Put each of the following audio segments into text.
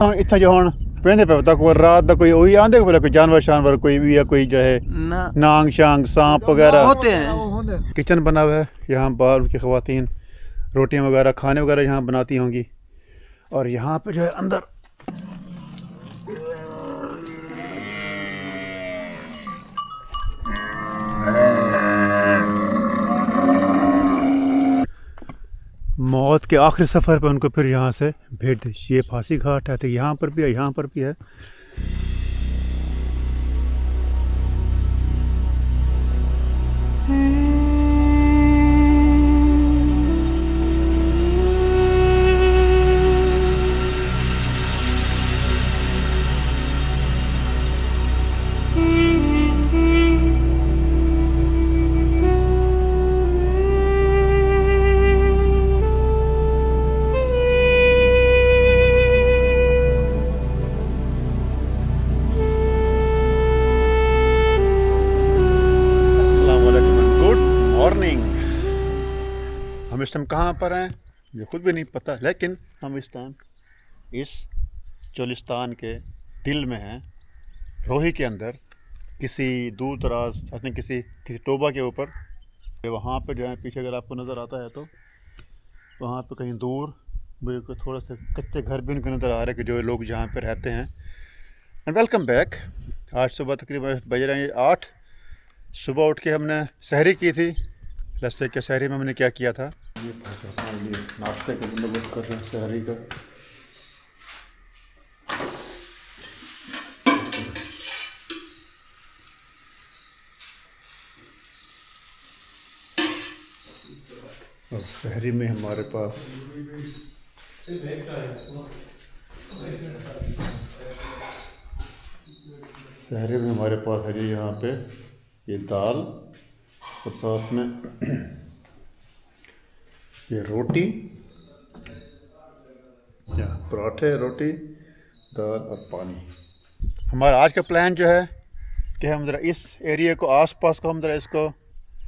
इतना जो हम पहले पे पता कोई रात का कोई वही आंदे बोले कोई जानवर शानवर कोई भी या कोई जो है नांग शांग सांप वगैरह होते हैं। किचन बना हुआ है यहाँ बाहर की ख़वातीन रोटियां वगैरह खाने वगैरह यहाँ बनाती होंगी। और यहाँ पे जो है अंदर मौत के आखिरी सफ़र पे उनको फिर यहाँ से भेज दी। ये फांसी घाट है, तो यहाँ पर भी है, यहाँ पर भी है। हम इस टाइम कहाँ पर हैं ये खुद भी नहीं पता, लेकिन हम इस टाइम इस चोलिस्तान के दिल में हैं, रोही के अंदर, किसी दूर दराज आई थिंक किसी टोबा के ऊपर। वहाँ पे जो है पीछे अगर आपको नज़र आता है तो वहाँ पे कहीं दूर वो थोड़ा से कच्चे घर भी उनको नज़र आ रहे हैं कि जो लोग जहाँ पे रहते हैं। And welcome back. आज सुबह तकरीबन बज रहे हैं 8। सुबह उठ के हमने सहरी की थी। लस्से के सहरी में हमने क्या किया था, ये नाश्ते का बंदोबस्त कर रहे हैं सहरी का। और सहरी में हमारे पास है जी यहाँ पे ये दाल और साथ में ये रोटी या पराठे, रोटी, दाल और पानी। हमारा आज का प्लान जो है कि हम ज़रा इस एरिया को आसपास को हम ज़रा इसको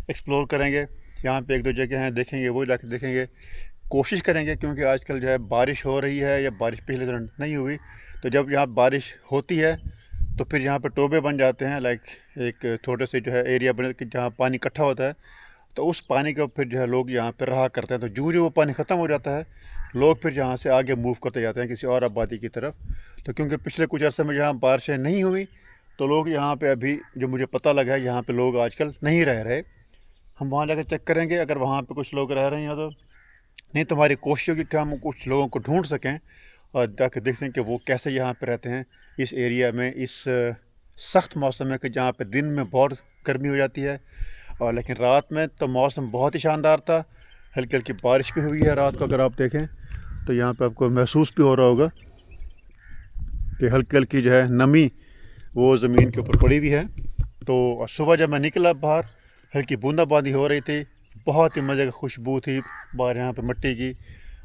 एक्सप्लोर करेंगे। यहाँ पे एक दो जगह हैं देखेंगे, वो जाके देखेंगे, कोशिश करेंगे, क्योंकि आजकल जो है बारिश हो रही है या बारिश पिछले दिन नहीं हुई, तो जब यहाँ बारिश होती है तो फिर यहाँ पे टोबे बन जाते हैं, लाइक एक छोटे से जो है एरिया बने जहाँ पानी इकट्ठा होता है, तो उस पानी का फिर जो है लोग यहाँ पर रहा करते हैं। तो जो वो पानी ख़त्म हो जाता है लोग फिर यहाँ से आगे मूव करते जाते हैं किसी और आबादी की तरफ। तो क्योंकि पिछले कुछ अर्से में यहाँ बारिशें नहीं हुई तो लोग यहाँ पे अभी जो मुझे पता लगा है यहाँ पे लोग आजकल नहीं रह रहे। हम वहाँ जाकर चेक करेंगे अगर वहाँ पे कुछ लोग रह रहे हैं, तो नहीं तो हमारी कोशिश होगी कि हम कुछ लोगों को ढूंढ सकें और जाकर देख सकें कि वो कैसे यहाँ पे रहते हैं इस एरिया में, इस सख्त मौसम में कि जहाँ पे दिन में बहुत गर्मी हो जाती है और लेकिन रात में तो मौसम बहुत ही शानदार था। हल्की हल्की बारिश भी हुई है रात को, अगर आप देखें तो यहाँ पे आपको महसूस भी हो रहा होगा कि हल्की हल्की जो है नमी वो ज़मीन के ऊपर पड़ी हुई है। तो सुबह जब मैं निकला बाहर हल्की बूंदाबांदी हो रही थी, बहुत ही मज़े की खुशबू थी बाहर यहाँ पे मिट्टी की,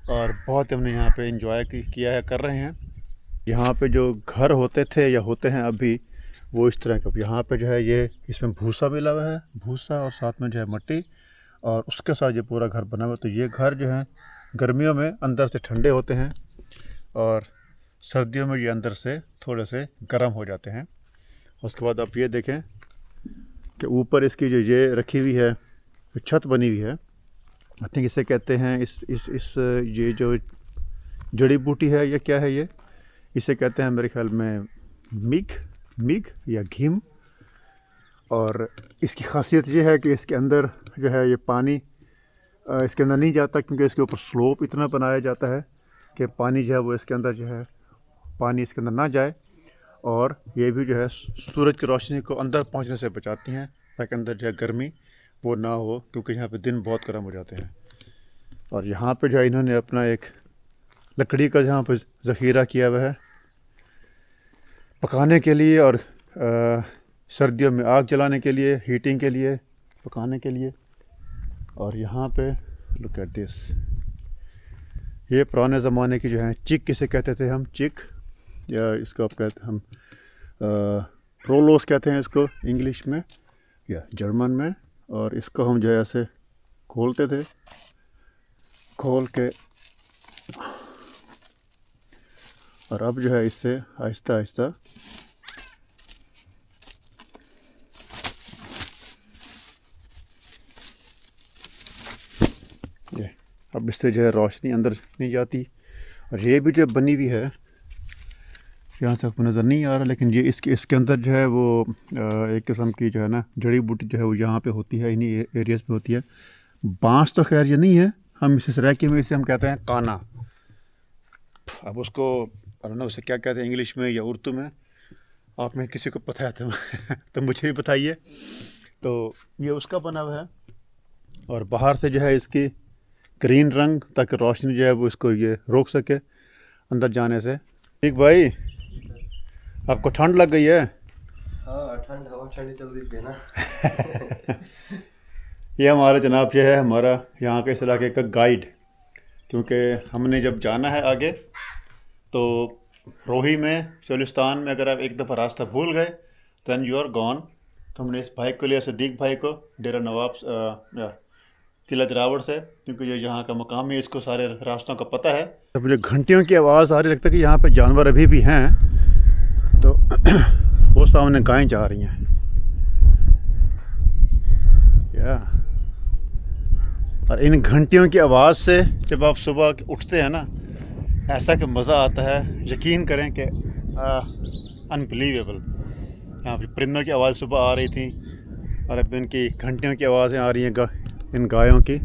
और बहुत हमने यहाँ पे एंजॉय किया है, कर रहे हैं। यहाँ पे जो घर होते थे या होते हैं अभी वो इस तरह का, यहाँ पे जो है ये इसमें भूसा मिला हुआ है, भूसा और साथ में जो है मिट्टी, और उसके साथ ये पूरा घर बना हुआ है। तो ये घर जो है गर्मियों में अंदर से ठंडे होते हैं और सर्दियों में ये अंदर से थोड़े से गर्म हो जाते हैं। उसके बाद आप ये देखें कि ऊपर इसकी जो ये रखी हुई है छत बनी हुई है, आई थिंक इसे कहते हैं इस ये जो जड़ी बूटी है ये क्या है, ये इसे कहते हैं मेरे ख्याल में मीग या घीम। और इसकी खासियत ये है कि इसके अंदर जो है ये पानी इसके अंदर नहीं जाता, क्योंकि इसके ऊपर स्लोप इतना बनाया जाता है कि पानी जो है वो इसके अंदर जो है पानी इसके अंदर ना जाए, और ये भी जो है सूरज की रोशनी को अंदर पहुंचने से बचाती हैं ताकि अंदर जो है गर्मी वो ना हो, क्योंकि यहाँ पे दिन बहुत गर्म हो जाते हैं। और यहाँ पे जो है इन्होंने अपना एक लकड़ी का जहाँ पे ज़ख़ीरा किया हुआ है पकाने के लिए, और सर्दियों में आग जलाने के लिए, हीटिंग के लिए, पकाने के लिए। और यहाँ पे लुक एट दिस, ये पुराने ज़माने की जो है चिक किसे कहते थे हम, चिक, या इसको आप कहते हम रोलोस कहते हैं इसको इंग्लिश में या जर्मन में। और इसको हम जो है ऐसे खोलते थे, खोल के और अब जो है इससे आहिस्ता आहिस्ता ये अब इससे जो है रोशनी अंदर नहीं जाती। और ये भी जो बनी हुई है यहाँ से आपको नज़र नहीं आ रहा, लेकिन ये इसके अंदर जो है वो एक किस्म की जो है ना जड़ी बूटी जो है वो यहाँ पे होती है, इन्हीं एरियाज़ पे होती है। बांस तो खैर ये नहीं है, हम इसे सराइकी में इसे हम कहते हैं काना। अब उसको ना उसे क्या कहते हैं इंग्लिश में या उर्दू में, आप में किसी को पता है तो तो मुझे भी बताइए। तो ये उसका बना हुआ है और बाहर से जो है इसकी ग्रीन रंग, ताकि रोशनी जो है वो इसको ये रोक सके अंदर जाने से। ठीक भाई, आपको ठंड लग गई है? हाँ, ठंड हवा ठंडी चल रही है ना। ये हमारा जनाब ये है हमारा यहाँ के इस इलाके का गाइड, क्योंकि हमने जब जाना है आगे तो रोही में चोलिस्तान में अगर आप एक दफ़ा रास्ता भूल गए दैन यू आर गॉन। तो हमने इस भाई को लिया, सदीक भाई को, डेरा नवाब किला जरावड़ से, क्योंकि ये यहाँ का मकाम है, इसको सारे रास्तों का पता है। जब मुझे घंटियों की आवाज़ आ रही, लगता है कि यहाँ पे जानवर अभी भी हैं। तो वो सामने गायें जा रही हैं या। और इन घंटियों की आवाज़ से जब आप सुबह उठते हैं ना, ऐसा कि मज़ा आता है, यकीन करें कि अनबिलीवेबल। यहाँ पर परिंदों की आवाज़ सुबह आ रही थी और अब इनकी घंटियों की आवाज़ें आ रही हैं इन गायों की।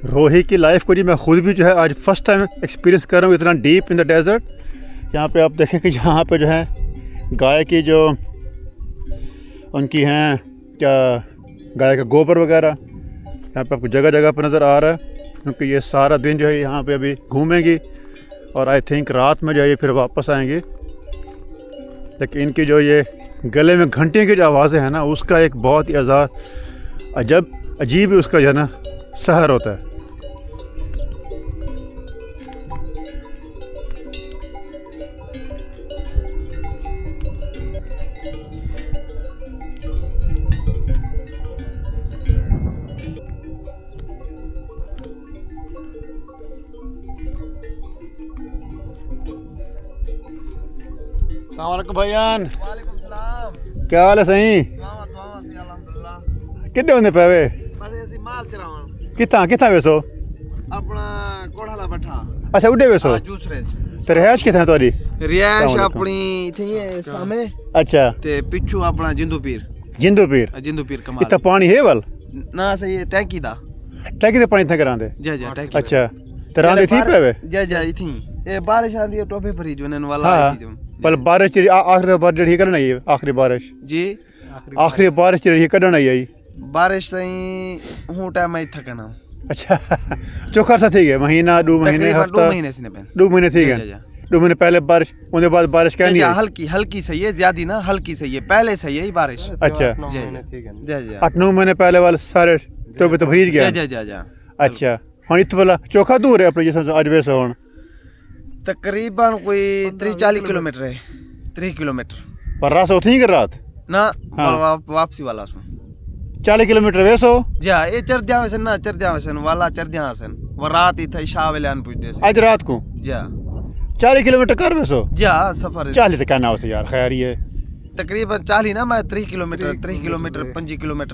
रोही की लाइफ को जी मैं खुद भी जो है आज फर्स्ट टाइम एक्सपीरियंस कर रहा हूँ, इतना डीप इन द डेजर्ट। यहाँ पे आप देखें कि यहाँ पे जो है गाय की जो उनकी हैं क्या गाय का गोबर वगैरह यहाँ पे आपको जगह जगह पर नज़र आ रहा है, क्योंकि ये सारा दिन जो है यहाँ पे अभी घूमेंगी और आई थिंक रात में जो है ये फिर वापस आएंगे। लेकिन इनकी जो ये गले में घंटियों की जो आवाज़ें हैं ना, उसका एक बहुत ही अजीब उसका जो है ना सहर होता है। अस्सलामुअलैकुम भाईजान, वालेकुम सलाम। क्या हाल है? सही किन्ने होंदे पे वे? बस ऐसी माल चरावन कित्था वेसो? अपना कोढ़ाला बैठा। अच्छा उडे वेसो? दूसरे ते रिहाइश कित्थे थोड़ी? रिहाइश अपनी इथे ही है सामे। अच्छा, ते पिछू अपना जिंदू पीर कमाल। इतना पानी है वल ना सही है टैंकी दा। टैंकी दे पानी थे करांदे? जा टैंकी। अच्छा, ते रांदे थी पे वे? जा इथी ए बारिश आंदी है टोपे भरी जो नन वाला हाँ, आई थी। पर बारिश आखिरी बार जड़ी करना है, आखिरी बारिश जी आखिरी बारिश जड़ी करना है बारिश सही हूं टाइम आई थकना। अच्छा चोखर सा थी गए महीना 2 महीने हफ्ता 2 महीने से ने 2 महीने थी गए। 2 महीने पहले बारिश, उसके बाद बारिश क्या नहीं है? हल्की सही है, ज्यादा ना हल्की सही है, पहले सही है बारिश। अच्छा, 8-9 महीने पहले वाले सारे टोबे तो भरी गया। जा अच्छा, हुन इत वाला चोखा दूर है अपने जिसम आज वैसे हुन तकरीबन कोई 30-40 किलोमीटर है। 3 किलोमीटर पर रात होती ही रात ना। हाँ। वापसी वाला सो 40 किलोमीटर वैसो जा ये चरदिया वसन ना चरदिया वसन वाला चरदिया वसन वो रात ही था शाह वाले अन पूछदे से आज रात को जा 40 किलोमीटर कर वैसो जा सफर 40 तो कहना होसे यार, खैर ये तकरीबन 40 ना मैं 3 किलोमीटर 5 किलोमीटर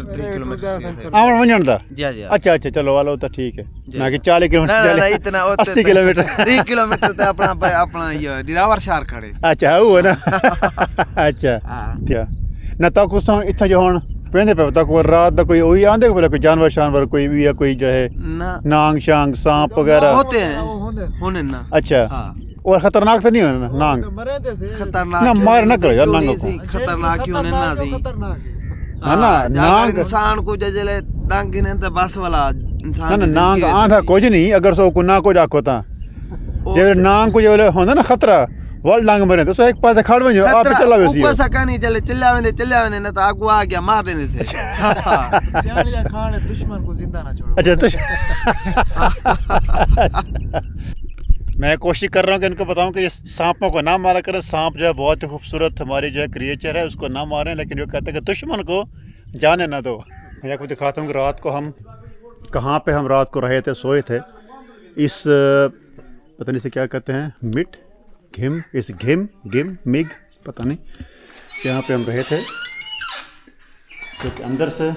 3 किलोमीटर आवन वंजन दा। जा अच्छा चलो वाला तो ठीक है। मैं कि 40 किलोमीटर ना इतना 80 किलोमीटर 3 किलोमीटर ते अपना ये दिरावर शहर खड़े। अच्छा वो ना अच्छा क्या ना तो कुछ इतना जो हुन पेंदे पे तक वो रात दा कोई ओही आंदे बोले कोई जानवर कोई भी या कोई जो है नांग शांग सांप वगैरह होते हैं होने ना। अच्छा, और खतरनाक तो नहीं हो ना नांग? खतरनाक ना मार ना करो यार नांग को। खतरनाक क्यों ना सी हां ना नांग इंसान को जजले नांग ने तो बस वाला इंसान ना नांग आंधा कुछ नहीं, अगर सो को ना को जाको ता जे नांग को जो होंदा ना खतरा वल नांग मरे तो एक पासे खड़ वणो आप चला वैसी ऊपर सका नहीं चले चिल्ला ने तो आगू आ गया मार देने से। सियाने जा खाने दुश्मन को जिंदा ना छोड़ो। अच्छा मैं कोशिश कर रहा हूँ कि इनको बताऊँ कि सांपों को ना मारा करें। सांप जो है बहुत ही खूबसूरत हमारी जो है क्रिएचर है, उसको ना मारें, लेकिन वो कहते हैं कि दुश्मन को जाने ना दो। मैं आपको दिखाता हूँ कि रात को हम कहाँ पे हम रात को रहे थे, सोए थे। इस पता नहीं से क्या कहते हैं, मिट घिम, इस घिम गिम मिग पता नहीं, यहाँ पे हम रहे थे। जो कि अंदर से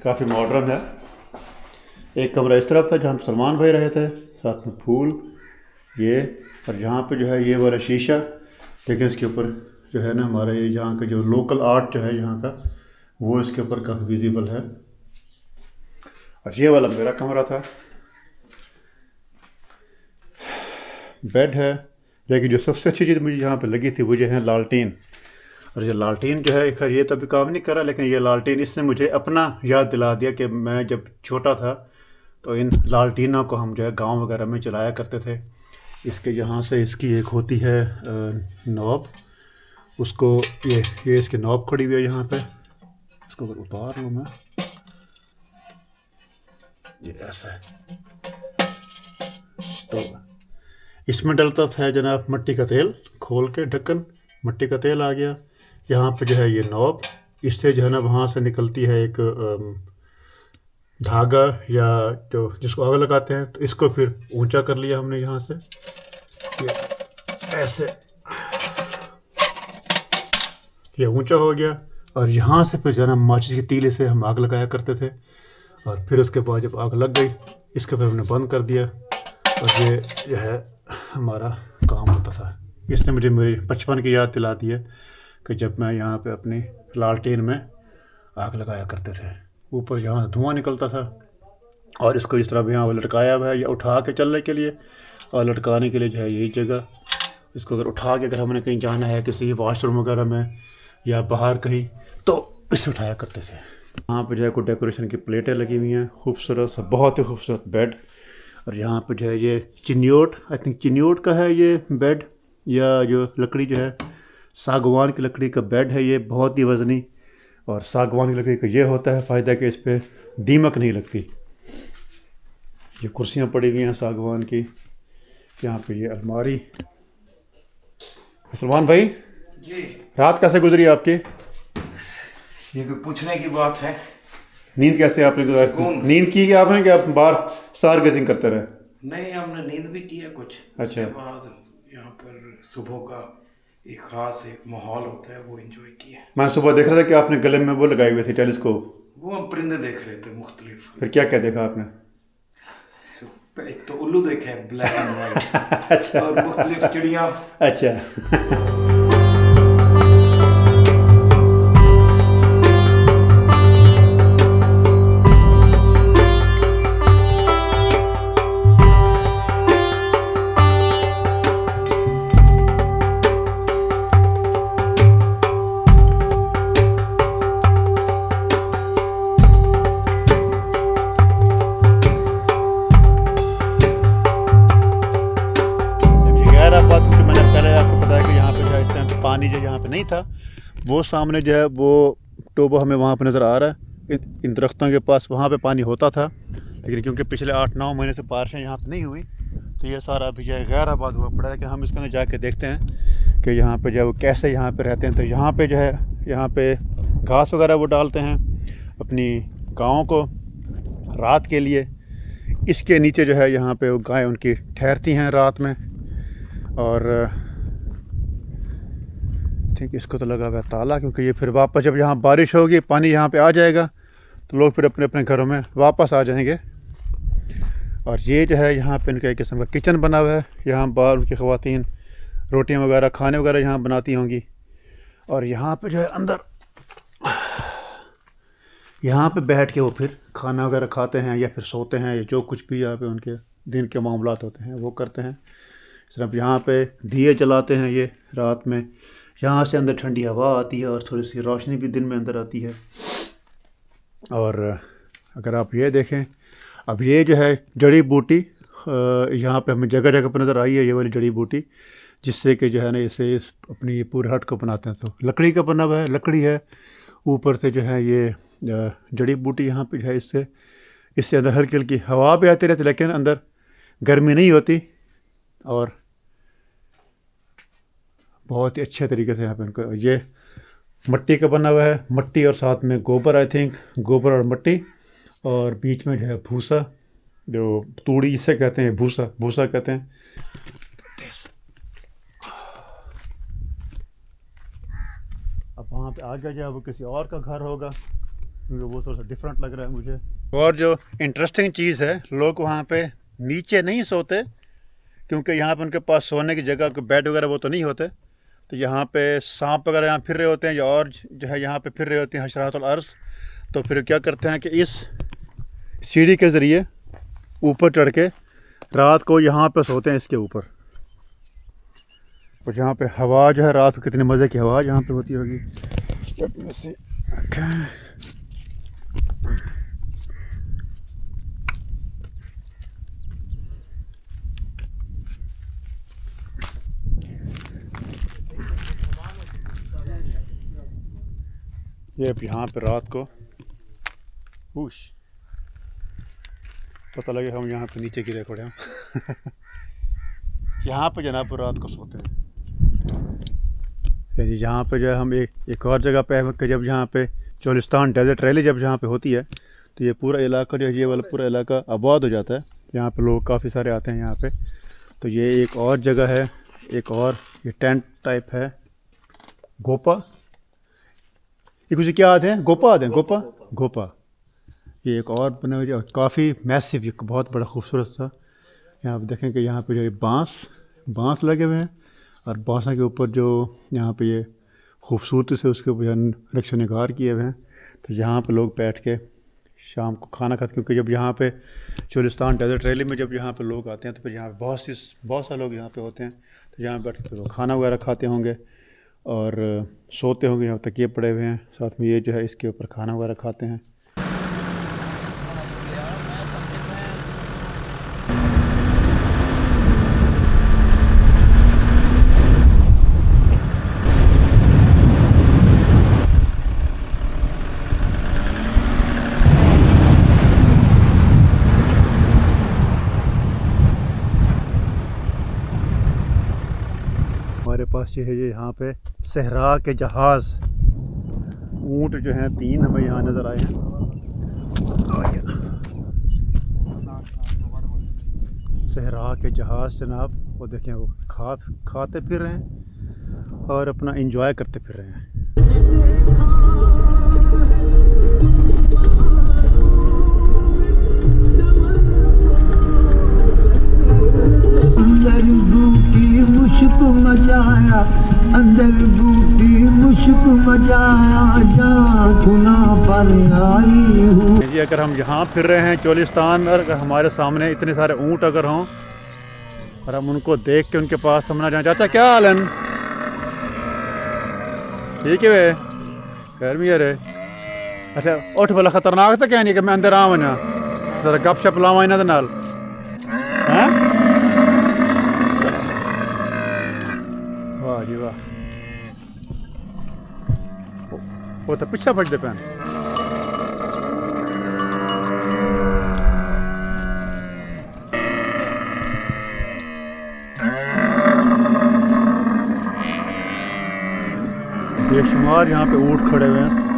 काफ़ी मॉडर्न है। एक कमरा इस तरफ था जहाँ सलमान भाई रहे थे, साथ में फूल ये, और यहाँ पे जो है ये वाला शीशा, देखिए इसके ऊपर जो है ना हमारा ये यहाँ का जो लोकल आर्ट जो है यहाँ का, वो इसके ऊपर काफ़ी विजिबल है। और ये वाला मेरा कमरा था। बेड है, लेकिन जो सबसे अच्छी चीज़ मुझे यहाँ पे लगी थी वो ये है लालटेन। और ये लालटेन जो है, खैर ये तो अभी काम नहीं कर रहा, लेकिन ये लालटेन इसने मुझे अपना याद दिला दिया कि मैं जब छोटा था तो इन लालटेनों को हम जो है गांव वगैरह में चलाया करते थे। इसके यहाँ से इसकी एक होती है नॉब, उसको ये इसकी नॉब खड़ी हुई है यहाँ पे, इसको अगर उतार लूँ मैं, ये ऐसा है। तो इसमें डलता था जनाब मिट्टी का तेल, खोल के ढक्कन, मिट्टी का तेल आ गया। यहाँ पे जो है ये नॉब, इससे जो है ना वहाँ से निकलती है एक धागा या जो जिसको आग लगाते हैं, तो इसको फिर ऊंचा कर लिया हमने यहाँ से, ये ऐसे ये ऊंचा हो गया। और यहाँ से फिर जो है ना माचिस की तीली से हम आग लगाया करते थे। और फिर उसके बाद जब आग लग गई, इसको फिर हमने बंद कर दिया। और ये जो है हमारा काम होता था। इसने मुझे मेरी बचपन की याद दिला दी है कि जब मैं यहाँ पे अपनी लालटेन में आग लगाया करते थे। ऊपर यहाँ से धुआं निकलता था, और इसको इस तरह भी यहाँ लटकाया हुआ है, या उठा के चलने के लिए और लटकाने के लिए जो है यही जगह। इसको अगर उठा के अगर हमने कहीं जाना है, किसी वॉशरूम वगैरह में या बाहर कहीं, तो इससे उठाया करते थे। यहाँ पे जो है कुछ डेकोरेशन की प्लेटें लगी हुई हैं, खूबसूरत सा, बहुत ही खूबसूरत बेड। और यहाँ पे जो है ये चिन्योट, आई थिंक चिन्योट का है ये बेड, या जो लकड़ी जो है सागवान की लकड़ी का बेड है ये, बहुत ही वज़नी। और सागवान की लकड़ी का ये होता है फ़ायदा कि इस पर दीमक नहीं लगती। ये कुर्सियाँ पड़ी हुई हैं सागवान की। यहाँ पे ये अलमारी। सलमान भाई जी, रात कैसे गुजरी आपकी? ये कोई पूछने की बात है? नींद कैसे आपने सुकून। नींद की कि आपने, कि आप बाहर स्टार गेजिंग करते रहे? नहीं, हमने नींद भी किया कुछ। अच्छा। उसके बाद यहाँ पर सुबह का एक ख़ास एक माहौल होता है, वो एंजॉय किया। मैंने सुबह देखा था कि आपने गले में वो लगाई हुई थी टेलीस्कोप। वो हम परिंदे देख रहे थे मुख्तलिफ। फिर क्या क्या देखा आपने? एक तो उल्लू देखे ब्लैक एंड वाइट अच्छा। और मुख्तलिफ चिड़िया। अच्छा। बात, क्योंकि मैंने पहले आपको बताया कि यहाँ पे जो है इस टाइम पानी जो यहाँ पे नहीं था, वो सामने जो है वो टोबा हमें वहाँ पे नज़र आ रहा है। इन दरख्तों के पास वहाँ पे पानी होता था, लेकिन क्योंकि पिछले 8-9 महीने से बारिशें यहाँ पे नहीं हुई, तो ये सारा अभी जो है गैर आबाद हुआ पड़ा है। कि हम इसके अंदर जाके देखते हैं कि यहाँ पे जो है वो कैसे यहाँ पे रहते हैं। तो यहाँ पे जो है यहाँ पे घास वगैरह वो डालते हैं अपनी गायों को रात के लिए। इसके नीचे जो है यहाँ पे वो गाय उनकी ठहरती हैं रात में। और ठीक इसको तो लगा हुआ है ताला, क्योंकि ये फिर वापस जब यहाँ बारिश होगी पानी यहाँ पे आ जाएगा तो लोग फिर अपने अपने घरों में वापस आ जाएंगे। और ये जो है यहाँ पे इनका एक किस्म का किचन बना हुआ है। यहाँ बाहर उनकी ख़वातीन रोटियाँ वगैरह खाने वगैरह यहाँ बनाती होंगी। और यहाँ पे जो है अंदर यहाँ पे बैठ के वो फिर खाना वगैरह खाते हैं या फिर सोते हैं, या जो कुछ भी यहाँ पे उनके दिन के मामलात होते हैं वो करते हैं। सिर्फ यहाँ पे दिए जलाते हैं ये रात में। यहाँ से अंदर ठंडी हवा आती है और थोड़ी सी रोशनी भी दिन में अंदर आती है। और अगर आप ये देखें, अब ये जो है जड़ी बूटी यहाँ पे हमें जगह जगह पर नज़र आई है, ये वाली जड़ी बूटी, जिससे कि जो है ना इसे इस अपनी ये पूरे हट को बनाते हैं। तो लकड़ी का बना हुआ है, लकड़ी है, ऊपर से जो है ये जड़ी बूटी यहाँ पे जो है इससे अंदर हल्की हल्की हवा भी आती रहती, लेकिन अंदर गर्मी नहीं होती। और बहुत ही अच्छे तरीके से यहाँ पे उनको ये मट्टी का बना हुआ है, मट्टी और साथ में गोबर, आई थिंक गोबर और मट्टी, और बीच में जो है भूसा, जो तूड़ी जिसे कहते हैं, भूसा भूसा कहते हैं। अब वहाँ पे आगे जो है वो किसी और का घर होगा, क्योंकि वो थोड़ा सा डिफरेंट लग रहा है मुझे। और जो इंटरेस्टिंग चीज़ है, लोग वहाँ पे नीचे नहीं सोते, क्योंकि यहाँ पे उनके पास सोने की जगह, को बेड वगैरह वो तो नहीं होते, तो यहाँ पे सांप वगैरह यहाँ फिर रहे होते हैं, और जो है यहाँ पे फिर रहे होते हैं हशरातुल अर्ज़। तो फिर क्या करते हैं कि इस सीढ़ी के ज़रिए ऊपर चढ़ के रात को यहाँ पे सोते हैं, इसके ऊपर। और यहाँ पे हवा जो है रात को, कितनी मज़े की हवा यहाँ पे होती होगी। ये अब यहाँ पे रात को पता लगे हम यहाँ पे नीचे गिरे पड़े हम। यहाँ पे जनाब रात को सोते हैं। यानी यहाँ पे जो है हम एक और जगह पे है कि जब यहाँ पे चोलिस्तान डेजर्ट रैली जब यहाँ पे होती है, तो ये पूरा इलाका जो है, ये वाला पूरा इलाका आबाद हो जाता है। यहाँ पे लोग काफ़ी सारे आते हैं यहाँ पे। तो ये एक और जगह है, एक और ये टेंट टाइप है, गोपा, ये कुछ क्या आते हैं, गोपा आते हैं, गोपा। ये एक और बने हुए, काफ़ी मैसिव, ये बहुत बड़ा खूबसूरत सा। यहाँ पे देखें कि यहाँ पे जो बांस लगे हुए हैं, और बांसों के ऊपर जो यहाँ पे ये खूबसूरती से उसके ऊपर नक्श निगार किए हुए हैं। तो यहाँ पे लोग बैठ के शाम को खाना खाते, क्योंकि जब यहाँ पे चोलिस्तान डेजर्ट रैली में जब यहाँ पे लोग आते हैं, तो फिर यहाँ पे बहुत सारे लोग यहाँ पे होते हैं। तो यहाँ बैठ के खाना वगैरह खाते होंगे और सोते होंगे। यहाँ तकिए पड़े हुए हैं, साथ में ये जो है इसके ऊपर खाना वगैरह खाते हैं। हमारे पास ये है, ये यहाँ पे सहरा के जहाज़, ऊँट जो हैं 3 हमें यहाँ नज़र आए हैं। सहरा के जहाज़ जनाब, वो देखें, वो खाते फिर रहे हैं और अपना एंजॉय करते फिर रहे हैं। अंदर बूटी मुश्क मचाया, जा खुना पर आई हूँ। जी अगर हम यहाँ फिर रहे हैं चोलिस्तान, और अगर हमारे सामने इतने सारे ऊँट अगर हों और हम उनको देख के उनके पास हम ना जाए, चाचा क्या हाल है, ठीक है वे, गर्मी है रे, अच्छा उठ भला खतरनाक तो क्या नहीं कि मैं अंदर आवा ना, जरा गप शप लावा इन्होंने नाल, हैं? वाह जी वाह, वो तो पीछे फटते पैन। बेशुमार यहाँ पे ऊँट खड़े हुए हैं।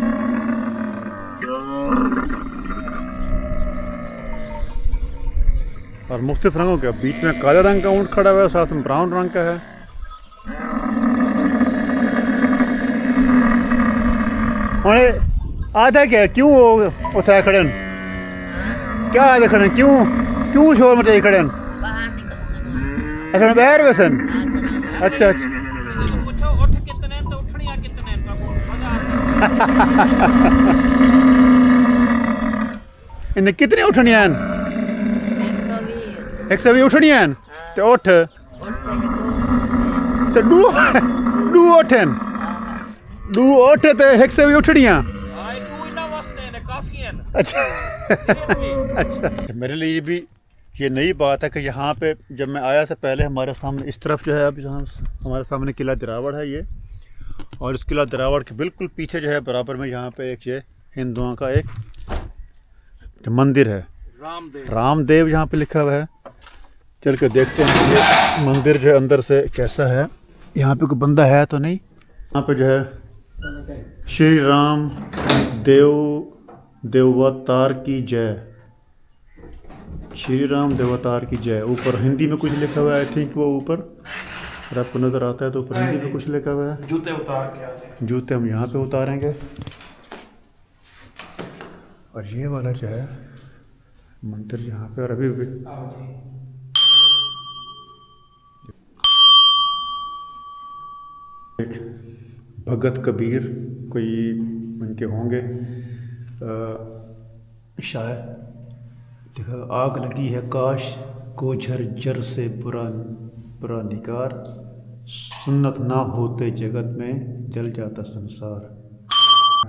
और मुख्तलिफ रंगों के, बीच में काले रंग का ऊँट खड़ा हुआ है, साथ में ब्राउन रंग का है। आधा क्या, क्यों उठाया खड़े, क्या आधे खड़े, क्यों शोर मचाई खड़े? अच्छा बाहर वैसन, अच्छा अच्छा। इन्हें कितने उठनिया हैं? 120 उठनिया हैं, तो उठ डू उठन, डू उठ तो 120 उठनिया। अच्छा अच्छा, मेरे लिए भी ये नई बात है कि यहाँ पे जब मैं आया था पहले, हमारे सामने इस तरफ जो है, अभी यहाँ हमारे सामने किला दिरावड़ है ये, और इस किला दिरावड़ के बिल्कुल पीछे जो है बराबर में यहाँ पे एक ये हिंदुओं का एक मंदिर है, रामदेव यहाँ पे लिखा हुआ है। चल के देखते हैं ये मंदिर जो है अंदर से कैसा है, यहाँ पे कोई बंदा है तो नहीं। यहाँ पे जो है श्री राम देवतार की जय। श्री राम देवतार की जय। ऊपर हिंदी में कुछ लिखा हुआ है, आई थिंक वो ऊपर अगर आपको नज़र आता है तो ऊपर हिंदी में कुछ लिखा हुआ है। जूते उतार के आ जाए। जूते हम यहाँ पे उतारेंगे और ये वाला जो है मंदिर यहाँ पे, और अभी भी एक भगत कबीर कोई उनके होंगे शायद। देखो, आग लगी है काश को झरझर से बुरा निकार, सुन्नत ना होते जगत में जल जाता संसार।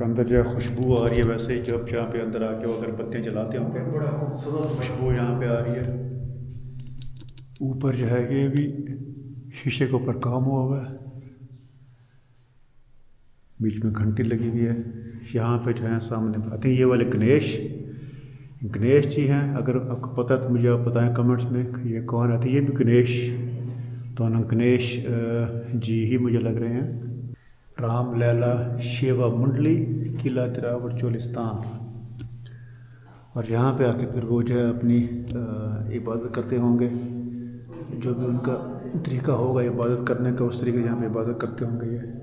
अंदर जो है खुशबू आ रही है, वैसे ही जब जहाँ पे अंदर आके वो अगरबत्तियाँ जलाते होंगे बड़ा खूबसूरत खुशबू यहाँ पे आ रही है। ऊपर जो है ये भी शीशे के ऊपर काम हुआ हुआ है, बीच में घंटी लगी हुई है। यहाँ पे जो है सामने आते हैं ये वाले गणेश जी हैं। अगर आपको पता है तो मुझे आप बताएं कमेंट्स में ये कौन आते हैं। ये भी गणेश, दोनों गणेश जी ही मुझे लग रहे हैं। राम लैला शेवा मुंडली किला तिरावड़ चोलिस्तान। और यहाँ पे आके फिर वो जो है अपनी इबादत करते होंगे, जो भी उनका तरीका होगा इबादत करने का, उस तरीके से यहाँ पे इबादत करते होंगे ये।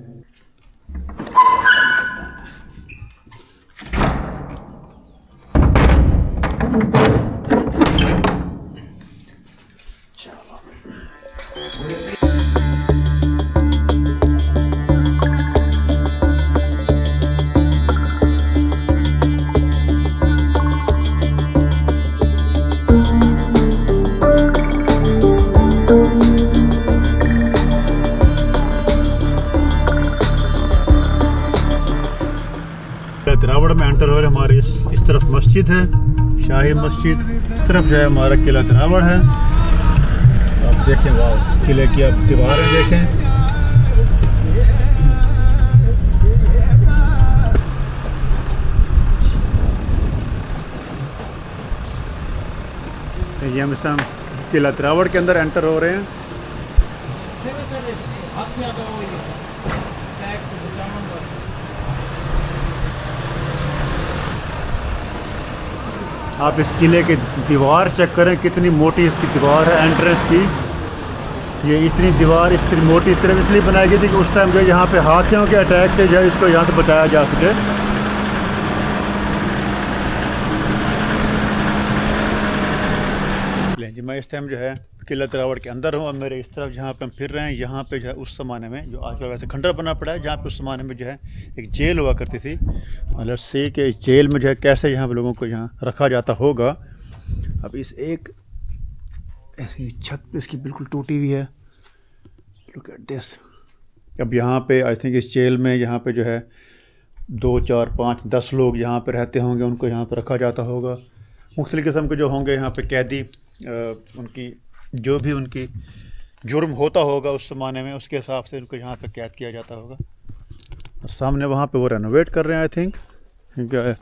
तिरावड़ में एंटर हो रहे, हमारे इस तरफ मस्जिद है, शाही मस्जिद, इस तरफ जो है हमारा किला तिरावड़ है। आप देखें, वाह, किले की आप दीवारें देखें। ये हम इस टाइम किला तिरावड़ के अंदर एंटर हो रहे हैं। आप इस किले की दीवार चेक करें, कितनी मोटी इसकी दीवार है एंट्रेंस की। ये इतनी दीवार इतनी मोटी सिर्फ इसलिए बनाई गई थी कि उस टाइम जो यहाँ पे हाथियों के अटैक से जो है इसको यहाँ से बचाया जा सके। जी मैं इस टाइम जो है किला तिरावड़ के अंदर हूँ, और मेरे इस तरफ जहाँ पे हम फिर रहे हैं, यहाँ पे जो है उस ज़माने में जो आजकल वैसे खंडर बना पड़ा है, जहाँ पे उस ज़माने में जो है एक जेल हुआ करती थी। मतलब से कि इस जेल में जो है कैसे यहाँ पे लोगों को यहाँ रखा जाता होगा। अब इस एक ऐसी छत पे इसकी बिल्कुल टूटी हुई है, लुक एट दिस। अब यहाँ पे आई थिंक इस जेल में यहाँ पे जो है 2, 4, 5, 10 लोग यहाँ पे रहते होंगे, उनको यहाँ पे रखा जाता होगा। मुख्तलिफ़ किस्म के जो होंगे यहाँ पे कैदी, उनकी जो भी उनकी जुर्म होता होगा उस ज़माने में, उसके हिसाब से उनको यहाँ पे कैद किया जाता होगा। और सामने वहाँ पे वो रेनोवेट कर रहे हैं आई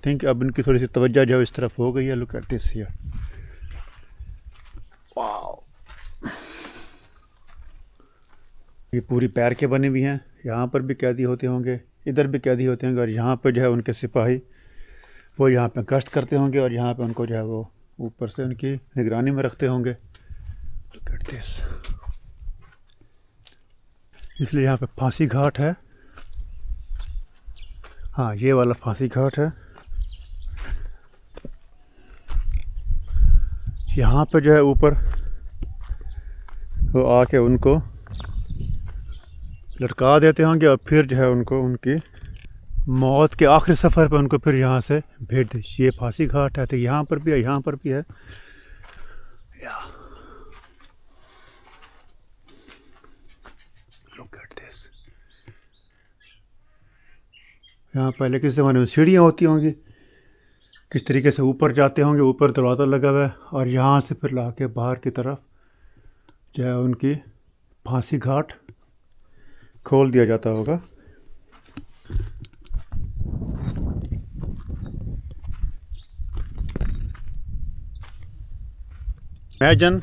थिंक अब इनकी थोड़ी सी तवज्जो जो इस तरफ हो गई है। Look at this here, wow. ये पूरी पैर के बनी हुई हैं। यहाँ पर भी कैदी होते होंगे, इधर भी कैदी होते होंगे, और यहाँ पे जो है उनके सिपाही वो यहाँ पे गश्त करते होंगे, और यहाँ पे उनको जो है वो ऊपर से उनकी निगरानी में रखते होंगे। Look at this। इसलिए यहाँ पे फांसी घाट है। हाँ, ये वाला फांसी घाट है। यहाँ पे जो है ऊपर वो आके उनको लटका देते होंगे, और फिर जो है उनको उनकी मौत के आखिरी सफ़र पे उनको फिर यहाँ से भेज दे। ये फांसी घाट है, तो यहाँ पर भी है, यहाँ पर भी है। Look at this। यहाँ पहले किस ज़माने में सीढ़ियाँ होती होंगी, किस तरीके से ऊपर जाते होंगे। ऊपर दरवाज़ा लगा हुआ है, और यहाँ से फिर ला के बाहर की तरफ जो है उनकी फांसी घाट खोल दिया जाता होगा। इमेजिन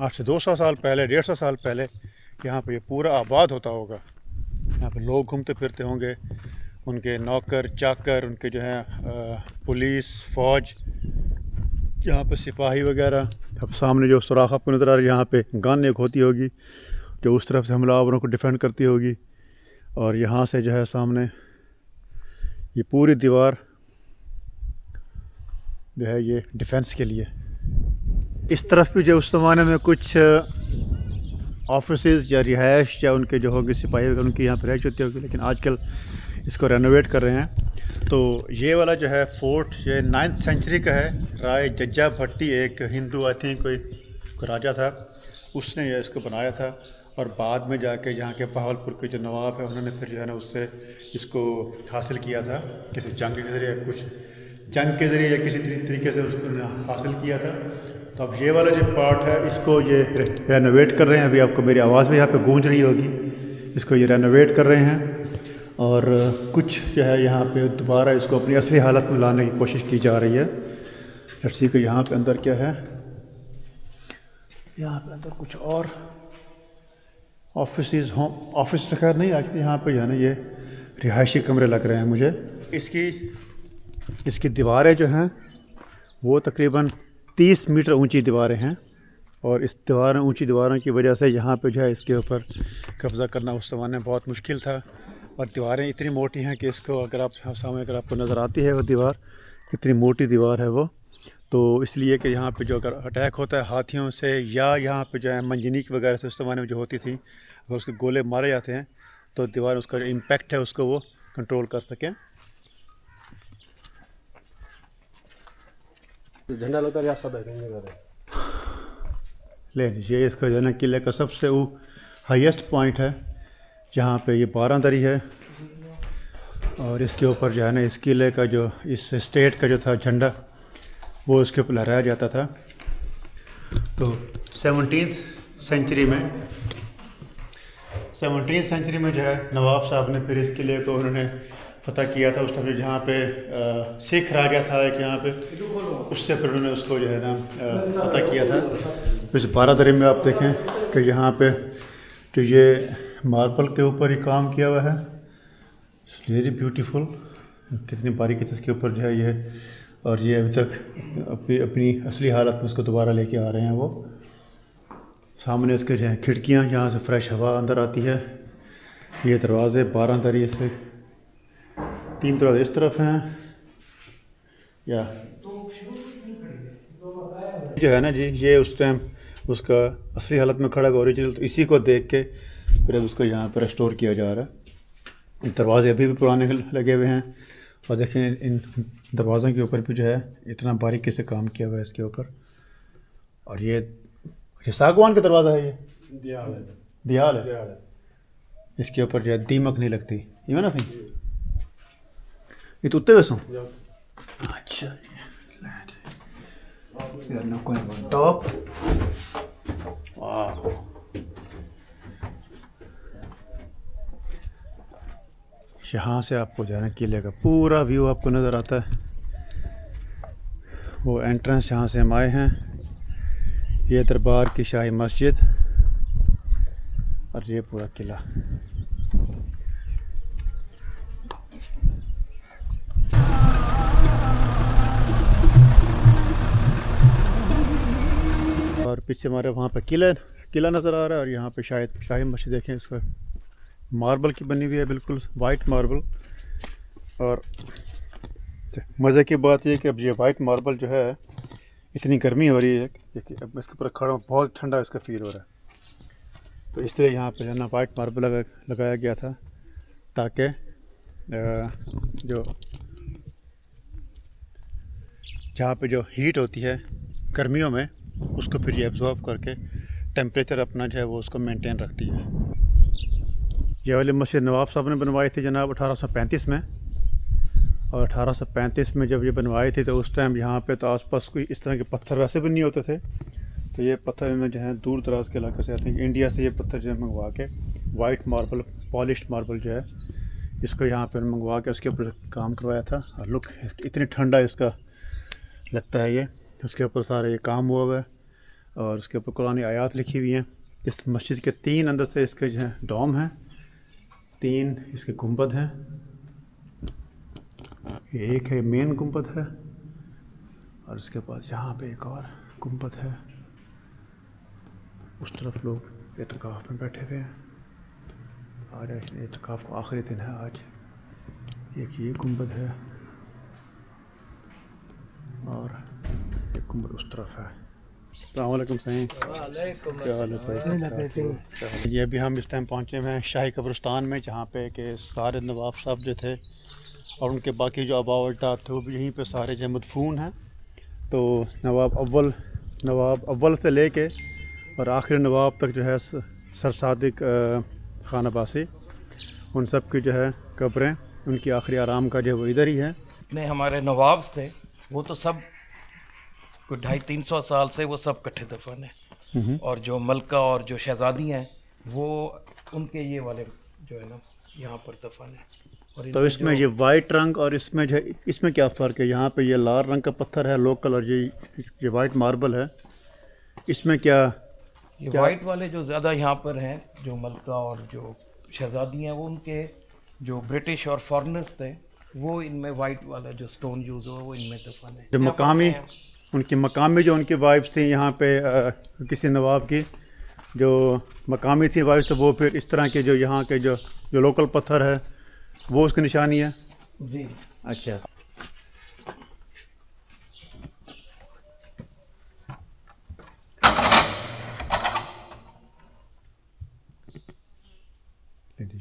आज से 200 साल पहले, 150 साल पहले यहाँ पे ये पूरा आबाद होता होगा। यहाँ पे लोग घूमते फिरते होंगे, उनके नौकर चाकर, उनके जो हैं पुलिस फ़ौज, यहाँ पे सिपाही वगैरह। अब सामने जो सुराख आपको नज़र आ रहा है, यहाँ पे गन एक होती होगी जो उस तरफ से हमलावरों को डिफेंड करती होगी। और यहाँ से जो है सामने ये पूरी दीवार जो है ये डिफेंस के लिए। इस तरफ भी जो उस ज़माने में कुछ ऑफिसेज या रिहाइश या उनके जो होंगे सिपाही वगैरह, उनकी यहाँ पर रह होती होगी, लेकिन आजकल इसको रेनोवेट कर रहे हैं। तो ये वाला जो है फोर्ट ये 9th सेंचुरी का है। राय जज्जा भट्टी एक हिंदू आई थिंक कोई राजा था, उसने ये इसको बनाया था। और बाद में जाके यहाँ के बहावलपुर के जो नवाब है उन्होंने फिर जो है ना उससे इसको हासिल किया था, किसी जंग के ज़रिए, कुछ जंग के ज़रिए या किसी तरीके से उसको हासिल किया था। तो अब ये वाला जो पार्ट है इसको ये रेनोवेट कर रहे हैं। अभी आपको मेरी आवाज़ भी यहाँ पे गूंज रही होगी। इसको ये रेनोवेट कर रहे हैं और कुछ जो है यहाँ पे दोबारा इसको अपनी असली हालत में लाने की कोशिश की जा रही है। लेट्स सी कि यहाँ पे अंदर क्या है। यहाँ पे अंदर कुछ और ऑफिस होम ऑफिस तो खैर नहीं, आज यहाँ पे जो है ना ये रिहायशी कमरे लग रहे हैं मुझे। इसकी दीवारें जो हैं वो तकरीबन 30 मीटर ऊंची दीवारें हैं। और इस ऊंची दीवारों की वजह से यहाँ पे जो है इसके ऊपर कब्ज़ा करना उस ज़माने में बहुत मुश्किल था। और दीवारें इतनी मोटी हैं कि इसको अगर आप सामने अगर आपको नज़र आती है वो दीवार कितनी मोटी दीवार है वो, तो इसलिए कि यहाँ पे जो अगर अटैक होता है हाथियों से या यहाँ पे जो है मंजनीक वगैरह से उस ज़माने में जो होती थी, अगर उसके गोले मारे जाते हैं तो दीवार उसका जो इम्पैक्ट है उसको वो कंट्रोल कर सकें। झंडा लगता है ले ये इसका जो है ना किले का सबसे वो हाईएस्ट पॉइंट है जहाँ पे ये 12 दरी है। और इसके ऊपर जो है ना इस किले का जो इस स्टेट का जो था झंडा वो उसके ऊपर लहराया जाता था। तो 17th सेंचुरी में जो है नवाब साहब ने फिर इस किले को उन्होंने फ़तह किया था। उस टाइम जहाँ पे सिख राजा था एक यहाँ पे, उससे फिर उन्होंने उसको जो है ना फ़तह किया था। तो इस 12 दरी में आप देखें कि यहाँ पे तो ये मार्बल के ऊपर ही काम किया हुआ है। इट्स वेरी ब्यूटीफुल, कितनी बारीकी से इसके ऊपर जो है ये। और ये अभी तक अपनी असली हालत में इसको दोबारा लेके आ रहे हैं वो। सामने इसके जो है खिड़कियाँ जहाँ से फ्रेश हवा अंदर आती है। ये दरवाज़े 12 दरी से 3 दरवाजे इस तरफ हैं। या जो है ना जी ये उस टाइम उसका असली हालत में खड़ा है ओरिजिनल, तो इसी को देख के फिर अब उसको यहाँ पर रेस्टोर किया जा रहा है। दरवाजे अभी भी पुराने लगे हुए हैं और देखें इन दरवाज़ों के ऊपर भी जो है इतना बारीकी से काम किया हुआ है इसके ऊपर। और ये सागवान का दरवाज़ा है, ये दियाल है। इसके ऊपर जो है दीमक नहीं लगती, ये ना सही ये तो उत्ते वैसों। अच्छा टॉप वाह। यहाँ से आपको जो है ना किले का पूरा व्यू आपको नज़र आता है। वो एंट्रेंस यहाँ से हम आए हैं, ये दरबार की शाही मस्जिद और ये पूरा किला। और पीछे हमारे वहाँ पे किला नज़र आ रहा है। और यहाँ पे शायद शाही मस्जिद देखें, इसका मार्बल की बनी हुई है, बिल्कुल वाइट मार्बल। और मज़े की बात यह कि अब ये वाइट मार्बल जो है इतनी गर्मी हो रही है कि अब इसके ऊपर खड़ा बहुत ठंडा इसका फील हो रहा है। तो इसलिए यहाँ पे जो ना वाइट मार्बल लगाया गया था ताकि जो जहाँ पे जो हीट होती है गर्मियों में उसको फिर ये एब्जॉर्ब करके टेम्परेचर अपना जो है वो उसको मेंटेन रखती है। ये वाली मस्जिद नवाब साहब ने बनवाई थी जनाब 1835 में। और 1835 में जब ये बनवाई थी तो उस टाइम यहाँ पे तो आसपास कोई इस तरह के पत्थर वैसे भी नहीं होते थे। तो ये पत्थर में जो है दूर दराज के इलाके से आते हैं, इंडिया से ये पत्थर जो है मंगवा के वाइट मार्बल पॉलिश्ड मार्बल जो है इसको यहाँ पर मंगवा के उसके ऊपर काम करवाया था। और लुक इतनी ठंडा इसका लगता है ये, उसके ऊपर सारे ये काम हुआ हुआ है और उसके ऊपर कुरानी आयात लिखी हुई हैं। इस मस्जिद के 3 अंदर से इसके जो है डोम हैं, 3 इसके गुंबद हैं। ये एक है मेन गुंबद है और इसके पास यहाँ पे एक और गुंबद है। उस तरफ लोग एतकाफ़ में बैठे हुए हैं। आज एतकाफ़ का आखिरी दिन है आज। एक ये गुंबद है और एक गुंबद उस तरफ है। अस्सलाम वालेकुम सही क्या हाल है? ये अभी हम इस टाइम पहुँचे हुए हैं शाही कब्रिस्तान में, जहाँ पे के सारे नवाब साहब जो थे और उनके बाकी जो आबा व अजदाद थे वो भी यहीं पे सारे जो मदफून हैं। तो नवाब अव्वल से लेके और आखिरी नवाब तक जो है सर सादिक खान अब्बासी, उन सब की जो है कब्रें, उनकी आखिरी आराम का जो है वो इधर ही है। जितने हमारे नवाब थे वो तो सब कोई 250-300 साल से वो सब इकट्ठे दफन है। और जो मलका और जो शहजादी हैं वो उनके ये वाले जो है ना यहाँ पर दफन है। और तो इसमें ये वाइट रंग और इसमें जो है इसमें क्या फ़र्क है? यहाँ पे ये लाल रंग का पत्थर है लोकल और ये वाइट मार्बल है, इसमें क्या? ये वाइट वाले जो ज़्यादा यहाँ पर हैं, जो मलका और जो शहजादी हैं, वो उनके जो ब्रिटिश और फॉरेनर्स थे वो इनमें वाइट वाला जो स्टोन यूज़ हुआ वो इनमें दफन है। जो मकामी उनकी जो उनकी वाइफ्स थी यहाँ पे किसी नवाब की जो मकामी थी वाइफ्स, तो वो फिर इस तरह के जो यहाँ के जो लोकल पत्थर है वो उसकी निशानी है जी। अच्छा।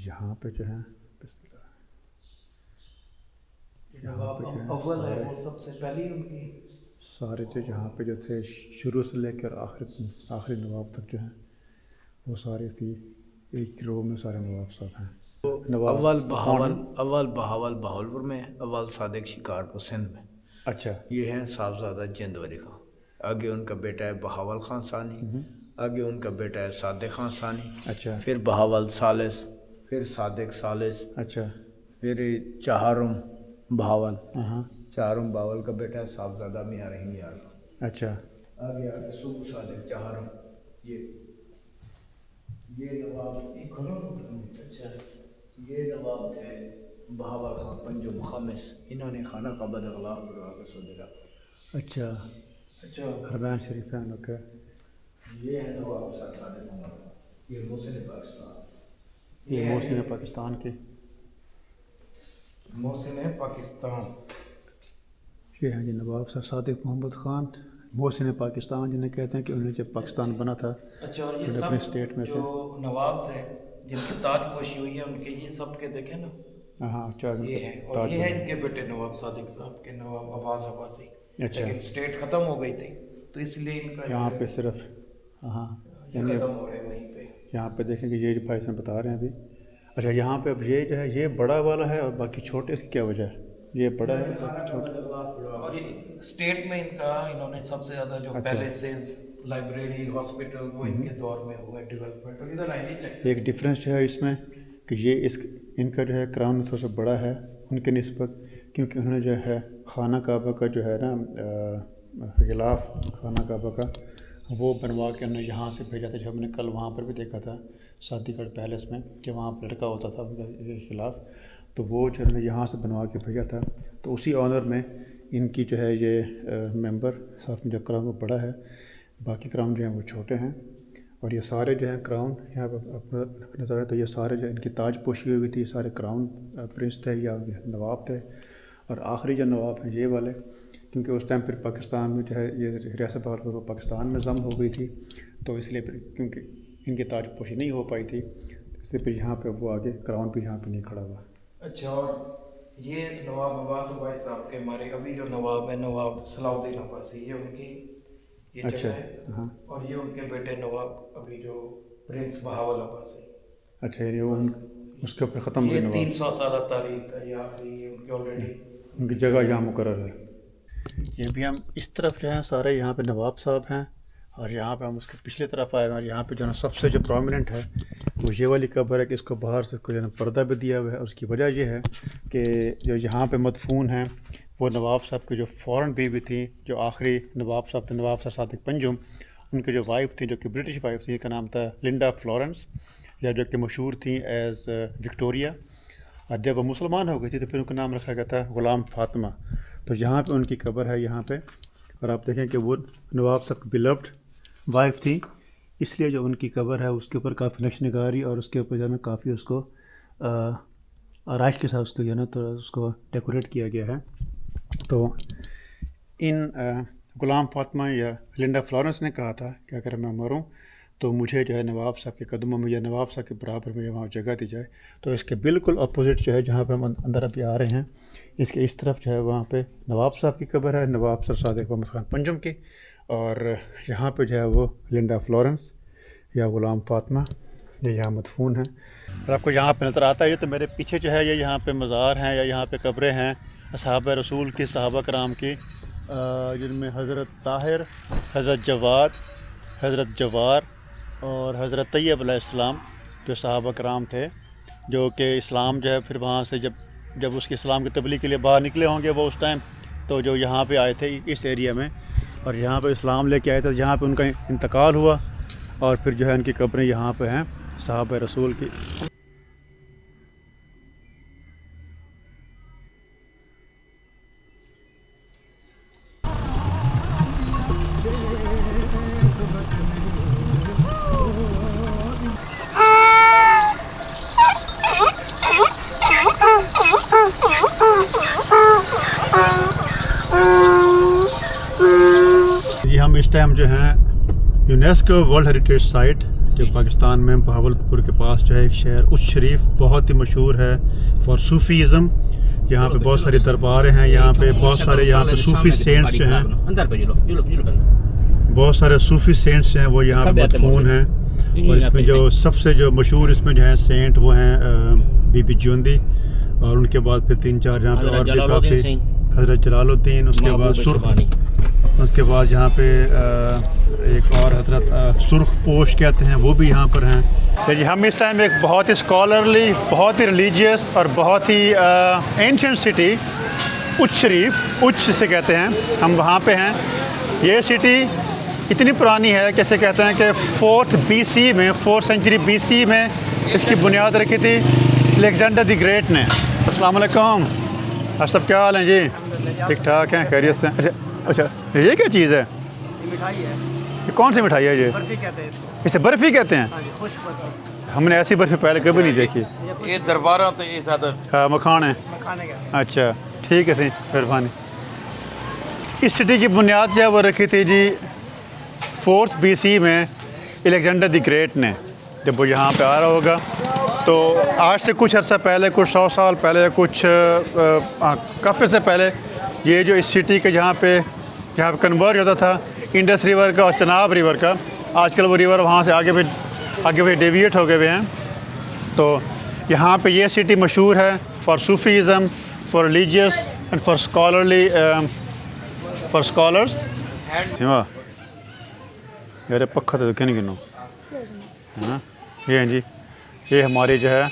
यहाँ पे जो है अव्वल है वो सबसे पहली उनकी सारे जो यहाँ पे जो थे शुरू से लेकर आखिरी नवाब तक जो है वो सारे थी एक रो में सारे नवाब साहब हैं। अव्वल बहावल बहावलपुर में, अव्वल सादिक शिकारपुर सिंध में। अच्छा, ये हैं साहबजादा जिंदवली खां। आगे उनका बेटा है बहावल खान सानी, आगे उनका बेटा है सादिक खान सानी, अच्छा, फिर बहावल सालिस, फिर सादिक सालिस, अच्छा, फिर चाहरुम बहावल, हाँ, चाहरुम बहावल का बेटा है साहबजादा मियां रहीम यार। अच्छा, आगे सुबह सादिक चाहरुम, ये नवाब ये नवाब थे बहावल खान पंजुम खामिस। इन्होंने खाना का बदगलाफ करवा कर सोचा। अच्छा, अच्छा हरमैन शरीफैन। ओके, ये है नवाब सर सादिक उमर, ये मोहसिन पाकिस्तान, ये मोहसिन पाकिस्तान के मोहसिन पाकिस्तान। ये हैं जी नवाब सर सादिक मोहम्मद ख़ान मोहसिन पाकिस्तान, जिन्हें कहते हैं कि उन्हें जब पाकिस्तान बना था अच्छा, और ये अपने सब स्टेट में जो नवाब हैं जिनकी ताजपोशी हुई है उनके ये सब के देखें ना, से। हाँ, चार ये है और ये है इनके बेटे नवाब सादिक साहब के, नवाब अब्बास अब्बासी। अच्छा। लेकिन स्टेट ख़त्म हो गई थी तो इसलिए इनका यहाँ पे सिर्फ हाँ ये यानी ख़त्म हो रहे हैं वहीं पे। यहाँ पे देखें कि ये जो भाई साहब बता रहे हैं अभी। अच्छा, यहाँ पे अब ये जो है ये बड़ा वाला है और बाकी छोटे, इसकी क्या वजह है? ये बड़ा है बाकी छोटा। और ये स्टेट में इन्होंने सबसे ज़्यादा जो पैलेसेस, लाइब्रेरी, हॉस्पिटल वो इनके दौर में हुआ है डेवलपमेंट। और इधर आइए चेक। एक डिफरेंस जो है इसमें कि ये इनका जो है क्राउन थोड़ा सा बड़ा है उनके निस्बत, क्योंकि उन्होंने जो है खाना काबा का जो है ना गिलाफ खाना काबा का वो बनवा के हमने यहाँ से भेजा था। जो हमने कल वहाँ पर भी देखा था शादीगढ़ पैलेस में कि वहाँ पर लड़का होता था उनका खिलाफ, तो वो जो हमने यहाँ से बनवा के भेजा था। तो उसी ऑनर में इनकी जो है ये मेंबर साथ में जो क्राउन वो बड़ा है, बाकी क्राउन जो हैं वो छोटे हैं। और ये सारे जो हैं क्राउन यहाँ पर आपको नज़र आए तो ये सारे जो इनकी ताज पोशी हुई थी, सारे क्राउन प्रिंस थे या नवाब थे। और आखिरी जो नवाब हैं ये वाले, क्योंकि उस टाइम फिर पाकिस्तान में जो है ये रियासत बहावलपुर वो पाकिस्तान में ज़म हो गई थी, तो इसलिए फिर क्योंकि इनकी ताज पोशी नहीं हो पाई थी इसलिए फिर यहाँ पे वो आगे क्राउन भी यहाँ पे नहीं खड़ा हुआ। अच्छा, और ये नवाब अब्बास अब्बासी साहब के हमारे अभी जो नवाब है नवाब सलाउद्दीन अब्बासी, ये उनकी ये अच्छा, जगह है। हाँ, और ये उनके बेटे नवाब अभी जो प्रिंस बहावल अब्बासी। अच्छा, ये वो उसके ऊपर ख़त्म हो ये गया नवाब, 300 साल तारीख का ये आखिरी उनकी ऑलरेडी उनकी जगह यहाँ मुकर्रर है। ये भी हम इस तरफ जो है सारे यहाँ पे नवाब साहब हैं और यहाँ पे हम उसके पिछले तरफ आए हैं। और यहाँ पे जो है सबसे जो प्रोमिनेंट है वो ये वाली कब्र है कि इसको बाहर से कोई पर्दा भी दिया हुआ है। उसकी वजह ये है कि जो यहाँ पे मदफून हैं वो नवाब साहब की जो फ़ॉरेन बीवी थी, जो आखिरी नवाब साहब थे नवाब सादिक पंजुम, उनकी जो वाइफ थी जो कि ब्रिटिश वाइफ थी, का नाम था लिंडा फ्लोरेंस, या जो कि मशहूर थी एज़ विक्टोरिया। और जब वो मुसलमान हो गई थी तो फिर उनका नाम रखा गया था ग़ुलाम फ़ातिमा। तो यहाँ पे उनकी कब्र है यहाँ पे। और आप देखें कि वो नवाब साहब की बिलव्ड वाइफ थी, इसलिए जो उनकी कब्र है उसके ऊपर काफ़ी नक्शनगारी और उसके ऊपर जो है काफ़ी उसको आराइश के साथ उसको जो है ना तो उसको डेकोरेट किया गया है। तो इन ग़ुलाम फ़ातिमा या लिंडा फ्लोरेंस ने कहा था कि अगर मैं मरूं तो मुझे जो है नवाब साहब के कदमों में या नवाब साहब के बराबर में वहाँ जगह दी जाए। तो इसके बिल्कुल अपोजिट जो है जहाँ पे हम अंदर अभी आ रहे हैं, इसके इस तरफ जो है वहाँ पे नवाब साहब की कब्र है, नवाब सर सादिक अहमद ख़ान पंजम की। और यहाँ पे जो है वो लिंडा फ्लोरेंस या ग़ुलाम फ़ातिमा ये यहाँ मदफून है। और आपको यहाँ पे नज़र आता है ये तो मेरे पीछे जो है ये यहाँ पे मज़ार हैं या यहाँ पे कब्रें हैं असहाब रसूल की, सहाबा कराम की, जिनमें हज़रत ताहिर, हज़रत जवाद, हज़रत जवार और हज़रत तैयब अलैहिस्सलाम जो सहाबा कराम थे, जो कि इस्लाम जो है फिर वहाँ से जब उसके इस्लाम की तबलीग के लिए बाहर निकले होंगे वो उस टाइम, तो जो यहाँ पे आए थे इस एरिया में और यहाँ पे इस्लाम लेके आए थे, यहाँ पे उनका इंतकाल हुआ और फिर जो है उनकी कब्रें यहाँ पे हैं सहाबा रसूल की। जी हम इस टाइम जो हैं यूनेस्को वर्ल्ड हेरिटेज साइट जो पाकिस्तान में बहावलपुर के पास जो है एक शहर उच शरीफ बहुत ही मशहूर है फॉर सूफ़ीज़म। यहाँ पे बहुत सारी दरबारें हैं, यहाँ पे बहुत सारे यहाँ पे सूफ़ी सेंट्स जो हैं, बहुत सारे सूफ़ी सेंट्स जो हैं वो यहाँ पे मदफून हैं। और इसमें जो सबसे जो मशहूर इसमें जो है सेंट वो हैं बीबी जियोंदी, और उनके बाद फिर 3-4 यहाँ पे और भी काफ़ी, हज़रत जलालुद्दीन, उसके बाद यहाँ पे एक और हज़रत सुर्खपोश कहते हैं वो भी यहाँ पर हैं। जी हम इस टाइम एक बहुत ही स्कॉलरली, बहुत ही रिलीजियस और बहुत ही एंशिएंट सिटी उच शरीफ, उच से कहते हैं, हम वहाँ पे हैं। ये सिटी इतनी पुरानी है कैसे कहते हैं कि 4th BC में, 4th सेंचुरी BC में इसकी बुनियाद रखी थी अलेक्जेंडर द ग्रेट ने। अस्सलाम वालेकुम, आप सब क्या हाल हैं जी? ठीक ठाक हैं, खैरियत से? अच्छा ये क्या चीज़ है? ये मिठाई है। ये कौन सी मिठाई है ये? बर्फी कहते हैं इसको। इसे बर्फ़ी कहते हैं? हाँ जी, खुश बर्फी। हमने ऐसी बर्फ़ी पहले कभी नहीं देखी। ये दरबारा तो ये ज़्यादा हाँ मखान है। खाने का। अच्छा ठीक है, सही, मेहरबानी। इस सिटी की बुनियाद जो है वो रखी थी जी 4th BC में अलेक्जेंडर द ग्रेट ने, जब वो यहाँ पे आ रहा होगा। तो आज से कुछ अर्सा पहले, कुछ 100 साल पहले, कुछ काफ़ी से पहले, ये जो इस सिटी के यहाँ पे कन्वर्ट होता था इंडस रिवर का और चनाब रिवर का, आजकल वो रिवर वहाँ से आगे भी डेविएट हो गए हुए हैं। तो यहाँ पे ये सिटी मशहूर है for Sufism, for religious and for scholarly, for scholars. यार पक्का तो क्या नहीं गिनो है ना। ये हैं जी, ये हमारी जो है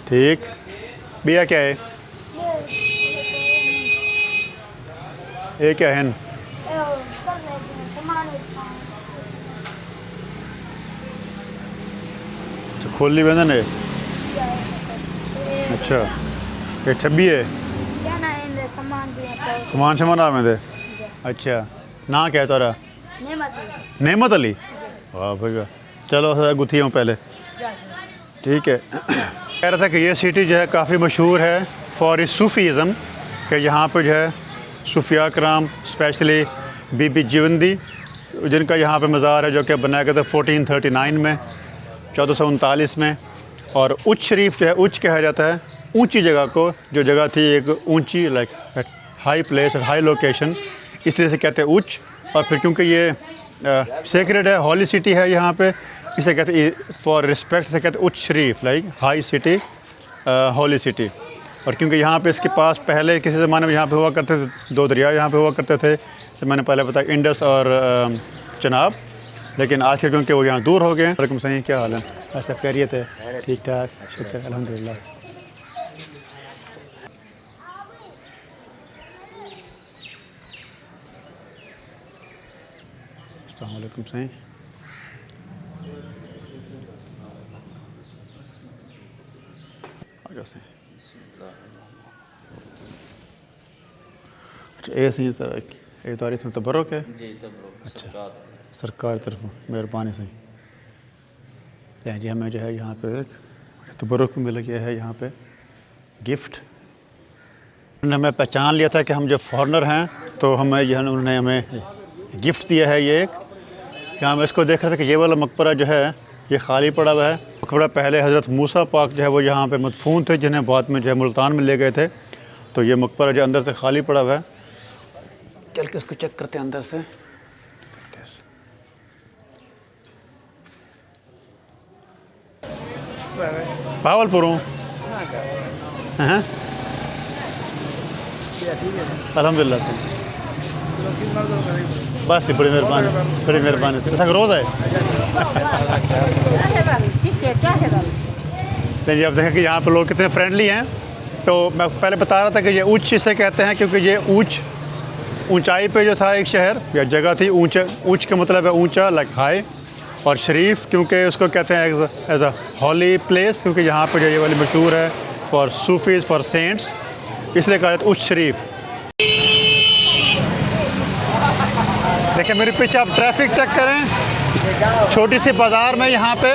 ठीक भैया, क्या है ये, क्या है? अच्छा खोली बंधन है। अच्छा ये छब्बी है सामान आ में दे। अच्छा ना क्या है तोरा? नेमत अली। वाह भाई वाह, चलो गुथी हूँ पहले, ठीक है। कह रहा था कि ये सिटी जो है काफ़ी मशहूर है फॉर इस सूफ़ीज़म, कि यहाँ पर जो है सूफिया कराम, स्पेशली बीबी जियोंदी, जिनका यहाँ पे मज़ार है जो कि बनाया गया था 1439 में, 1439 में। और उच शरीफ जो है, उच कहा जाता है ऊंची जगह को, जो जगह थी एक ऊंची, like high place, high location, इसलिए से कहते हैं उच। और फिर क्योंकि ये सेक्रेड है, हॉली सिटी है यहाँ पे, इसे कहते हैं फॉर रिस्पेक्ट से कहते हैं उच शरीफ, लाइक हाई सिटी, हॉली सिटी। और क्योंकि यहाँ पे इसके पास पहले किसी ज़माने में यहाँ पे हुआ करते थे 2 दरिया यहाँ पे हुआ करते थे, तो मैंने पहले बताया इंडस और चनाब, लेकिन आज के क्योंकि वो यहाँ दूर हो गए हैं। वालेकुम सही, क्या हाल है? आज सब खैरियत है? ठीक ठाक, शुक्र अल्हम्दुलिल्लाह। अस्सलाम वालेकुम सही। वजह से। अच्छा ये सही सर ये तो इसमें तबरुक है जी तबरुक अच्छा सरकार की तरफ मेहरबानी से जी हमें जो है यहाँ पे तबरुक मिल गया है यहाँ पे गिफ्ट। उन्होंने हमें पहचान लिया था कि हम जो फॉरेनर हैं तो हमें जो है उन्होंने हमें गिफ्ट दिया है ये एक। यहाँ हम इसको देख रहे थे कि ये वाला मकबरा जो है ये खाली पड़ा हुआ है। मकबरा पहले हज़रत मूसा पाक जो है वो यहाँ पे मदफून थे जिन्हें बाद में जो है मुल्तान में ले गए थे। तो ये मकबरा जो अंदर से खाली पड़ा हुआ है। चल के इसको चेक करते हैं अंदर से। भावलपुर हूँ हाँ अलहमदिल्ला बस बड़ी मेहरबानी से ऐसा रोज़ है नहीं जी आप देखें कि यहाँ पर लोग कितने फ्रेंडली हैं। तो मैं पहले बता रहा था कि ये ऊँच इसे कहते हैं क्योंकि ये ऊंचाई पे जो था एक शहर या जगह थी। ऊँच का मतलब है ऊंचा लाइक हाई और शरीफ क्योंकि उसको कहते हैं एज अ हॉली प्लेस क्योंकि यहाँ पर जो ये वाली मशहूर है फॉर सूफीज़ फॉर सेंट्स इसलिए कहा जाता है उच्च शरीफ। देखिए मेरे पीछे आप ट्रैफिक चेक करें। छोटी सी बाज़ार में यहाँ पे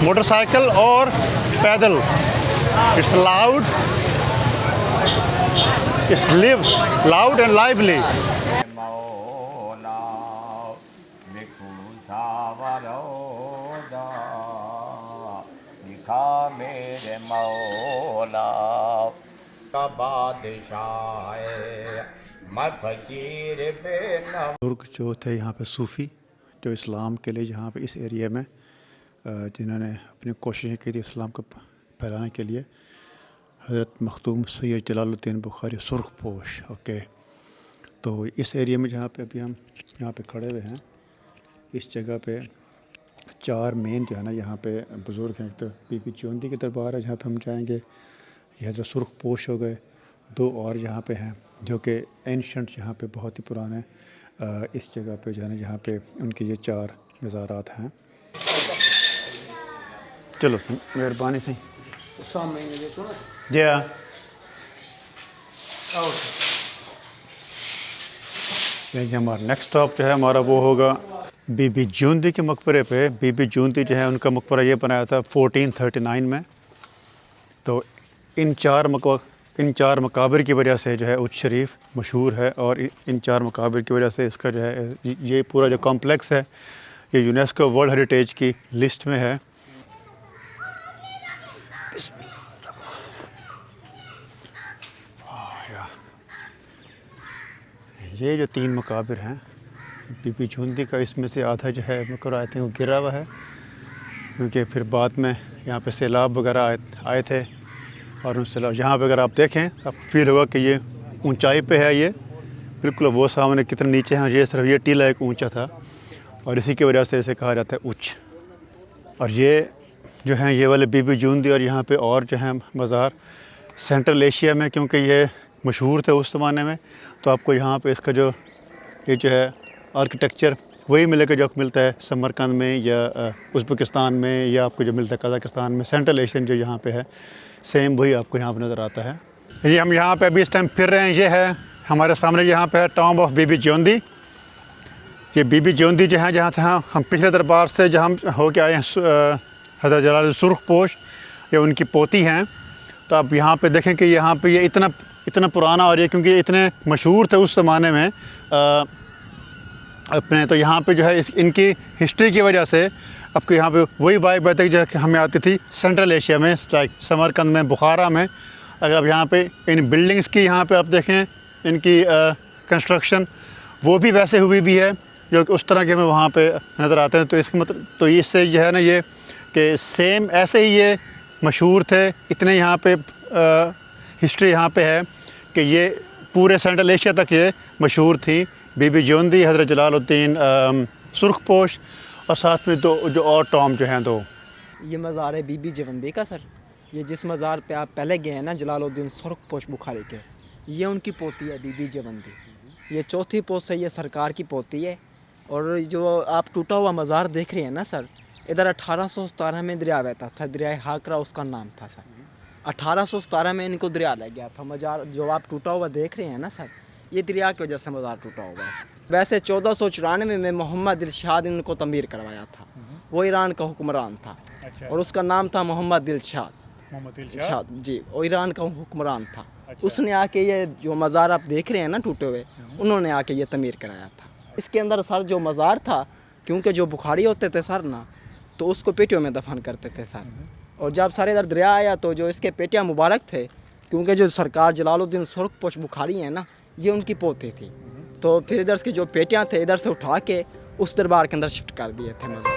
मोटरसाइकिल और पैदल it's loud it's live loud and lively. मेरे मौला का बादशाह मैं फकीर बुजुर्ग जो थे यहाँ पे सूफ़ी जो इस्लाम के लिए यहाँ पे इस एरिया में जिन्होंने अपनी कोशिशें की थी इस्लाम को फैलाने के लिए हज़रत मखदूम सैयद जलालुद्दीन बुखारी सुर्खपोश ओके। तो इस एरिया में जहाँ पे अभी हम यहाँ पे खड़े हुए हैं इस जगह पे चार मेन जो है ना यहाँ पे बुज़ुर्ग हैं। तो बीबी चौंदी की दरबार है जहाँ पे हम जाएंगे। ये हज़रत सुर्खपोश हो गए। दो और यहाँ पे हैं जो कि एंशंट यहाँ पे बहुत ही पुराने इस जगह पे जो है ना यहाँ पे उनके ये चार मज़ारात हैं। चलो मेहरबानी से जी हाँ ये हमारा नेक्स्ट स्टॉप जो है हमारा वो होगा बीबी जूंदी के मकबरे पे। बीबी जूंदी जो है उनका मकबरा ये बनाया था 1439 में। तो इन चार मकाबिर की वजह से जो है उच्च शरीफ मशहूर है और इन चार मकाबिर की वजह से इसका जो है ये पूरा जो कॉम्प्लेक्स है ये यूनेस्को वर्ल्ड हेरिटेज की लिस्ट में है। ये जो तीन मकाबिर हैं बीबी जूंदी का इसमें से आधा जो है मकबरा आते हैं वो गिरा हुआ है क्योंकि फिर बाद में यहाँ पे सैलाब वगैरह आए थे और उन सैलाब यहाँ पे अगर आप देखें आप फील होगा कि ये ऊंचाई पे है। ये बिल्कुल वो सामने कितने नीचे हैं ये सिर्फ ये टीला एक ऊंचा था और इसी की वजह से इसे कहा जाता है उच्च। और ये जो हैं ये वाले बीबी जूंदी और यहाँ पे और जो हैं मज़ार सेंट्रल एशिया में क्योंकि ये मशहूर थे उस ज़माने में। तो आपको यहाँ पे इसका जो ये जो है आर्किटेक्चर वही मिलेगा जो मिलता है समरकंद में या उज़्बेकिस्तान में या आपको जो मिलता है कज़ाकिस्तान में। सेंट्रल एशियन जो यहाँ पे है सेम वही आपको यहाँ पे नज़र आता है। ये हम यहाँ पे अभी इस टाइम फिर रहे हैं। ये है हमारे सामने यहाँ पे है टॉम्ब ऑफ बीबी जूंदी। ये बीबी जूंदी जो है जहाँ से हम पिछले दरबार से जहाँ हो के आए हैं हज़रत जलाल सुर्खपोश ये उनकी पोती हैं। तो आप यहाँ पे देखें कि यहाँ पे ये इतना पुराना और ये क्योंकि इतने मशहूर थे उस ज़माने में अपने। तो यहाँ पे जो है इनकी हिस्ट्री की वजह से आपको यहाँ पे वही वाइब आती है जो कि हमें आती थी सेंट्रल एशिया में लाइक समरकंद में बुखारा में। अगर आप यहाँ पे इन बिल्डिंग्स की यहाँ पे आप देखें इनकी कंस्ट्रक्शन वो भी वैसे हुई भी है जो कि उस तरह के हमें वहाँ पे नज़र आते हैं। तो इसका मतलब तो इससे जो है ना ये कि सेम ऐसे ही ये मशहूर थे। इतने यहाँ पे हिस्ट्री यहाँ पे है कि ये पूरे सेंट्रल एशिया तक ये मशहूर थी। बीबी जूंदी हज़रत जलालुद्दीन सुर्खपोश और साथ में दो जो और टॉम जो हैं दो। ये मज़ार है बीबी जवंदी का सर। ये जिस मज़ार पे आप पहले गए हैं ना जलालुद्दीन सुर्खपोश बुखारी के ये उनकी पोती है बीबी जवंदी। ये चौथी पोस्ट है ये सरकार की पोती है। और जो आप टूटा हुआ मज़ार देख रहे हैं ना सर इधर 1817 में दरिया बहता था दरिया हाकरा उसका नाम था सर। 1817 में इनको दरिया लग गया था। मज़ार जो आप टूटा हुआ देख रहे हैं ना सर, ये दरिया की वजह से मज़ार टूटा हुआ है। वैसे 1494 में मोहम्मद दिलशाद इनको तमीर करवाया था। वो ईरान का हुक्मरान था और उसका नाम था मोहम्मद दिलशाद जी, वो ईरान का हुक्मरान था। उसने आके ये जो मज़ार आप देख रहे हैं ना टूटे हुए, उन्होंने आके ये तमीर कराया था। इसके अंदर सर जो मज़ार था, क्योंकि जो बुखारी होते थे सर ना, तो उसको पेटियों में दफन करते थे सर। और जब सारे इधर दरिया आया तो जो इसके पेटियाँ मुबारक थे, क्योंकि जो सरकार जलालुद्दीन सुरखपोश बुखारी हैं ना, ये उनकी पोती थी, तो फिर इधर की जो पेटियाँ थे इधर से उठा के उस दरबार के अंदर शिफ्ट कर दिए थे मज़ार।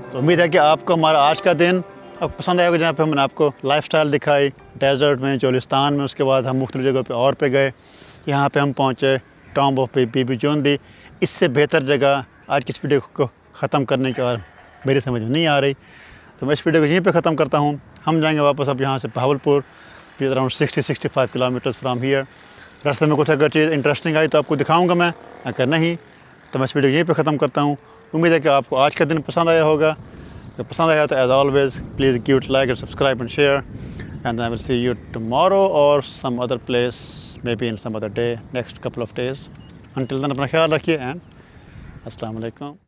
तो उम्मीद है कि आपको हमारा आज का दिन अब पसंद आएगा, जहाँ पे हमने आपको लाइफस्टाइल दिखाई डेजर्ट में, चोलिस्तान में। उसके बाद हम मुख्तलिफ जगह पे और पे गए। यहाँ पे हम पहुँचे टॉम्ब ऑफ बीबी जोंदी। इससे बेहतर जगह आज की इस वीडियो को ख़त्म करने के बाद मेरी समझ में नहीं आ रही, तो मैं इस वीडियो को यहीं पे ख़त्म करता हूँ। हम जाएंगे वापस अब यहाँ से Bahawalpur, with around 60-65 kilometres from here. रास्ते में कुछ अगर चीज़ इंटरेस्टिंग आई तो आपको दिखाऊँगा मैं, अगर नहीं तो मैं इस वीडियो को यहीं पर ख़त्म करता हूँ। उम्मीद है कि आपको आज का दिन पसंद आया होगा। अगर पसंद आया तो as always please give it like and subscribe and share, and I will see you tomorrow or some other place, maybe in some other day, next couple of days. Until then अपना ख्याल रखिए and अस्सलाम वालेकुम।